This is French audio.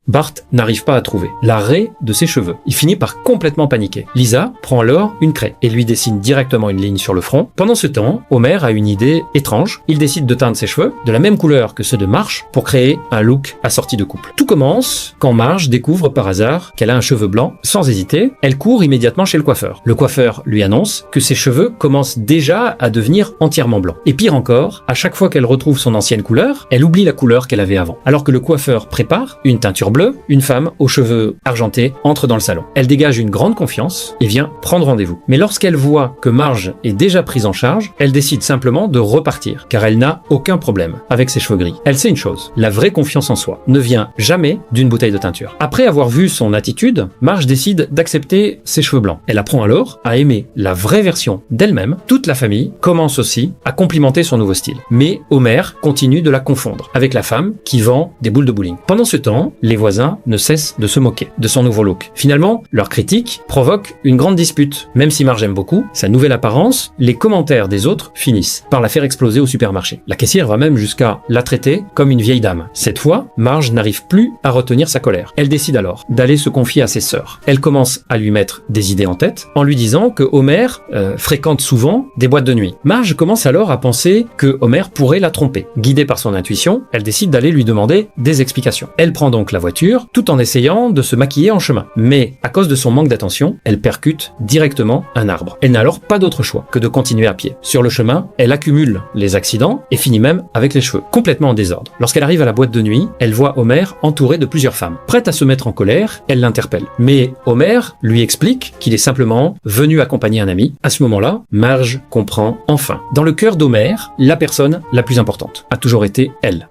Bart n'arrive pas à trouver la raie de ses cheveux. Il finit par complètement paniquer. Lisa prend alors une craie et lui dessine directement une ligne sur le front. Pendant ce temps, Homer a une idée étrange. Il décide de teindre ses cheveux de la même couleur que ceux de Marge pour créer un look assorti de couple. Tout commence quand Marge découvre par hasard qu'elle a un cheveu blanc. Sans hésiter, elle court immédiatement chez le coiffeur. Le coiffeur lui annonce que ses cheveux commencent déjà à devenir entièrement blancs. Et pire encore, à chaque fois qu'elle retrouve son ancienne couleur, elle oublie la couleur qu'elle avait avant. Alors que le coiffeur prépare une teinture bleue, une femme aux cheveux argentés entre dans le salon. Elle dégage une grande confiance et vient prendre rendez-vous. Mais lorsqu'elle voit que Marge est déjà prise en charge, elle décide simplement de repartir, car elle n'a aucun problème avec ses cheveux gris. Elle sait une chose, la vraie confiance en soi ne vient jamais d'une bouteille de teinture. Après avoir vu son attitude, Marge décide d'accepter ses cheveux blancs. Elle apprend alors à aimer la vraie version d'elle-même. Toute la famille commence aussi à complimenter son nouveau style. Mais Homer continue de la confondre avec la femme qui vend des boules de bowling. Pendant ce temps, les voisins ne cessent de se moquer de son nouveau look. Finalement, leur critique provoque une grande dispute. Même si Marge aime beaucoup sa nouvelle apparence, les commentaires des autres finissent par la faire exploser au supermarché. La caissière va même jusqu'à la traiter comme une vieille dame. Cette fois, Marge n'arrive plus à retenir sa colère. Elle décide alors d'aller se confier à ses sœurs. Elle commence à lui mettre des idées en tête en lui disant que Homer fréquente souvent des boîtes de nuit. Marge commence alors à penser que Homer pourrait la tromper. Guidée par son intuition, elle décide d'aller lui demander des explications. Elle prend donc la voiture tout en essayant de se maquiller en chemin. Mais à cause de son manque d'attention, elle percute directement un arbre. Elle n'a alors pas d'autre choix que de continuer à pied. Sur le chemin, elle accumule les accidents et finit même avec les cheveux complètement en désordre. Lorsqu'elle arrive à la boîte de nuit, elle voit Homer entouré de plusieurs femmes. Prête à se mettre en colère, elle l'interpelle. Mais Homer lui explique qu'il est simplement venu accompagner un ami. À ce moment-là, Marge comprend enfin. Dans le cœur d'Homer, la personne la plus importante a toujours été elle.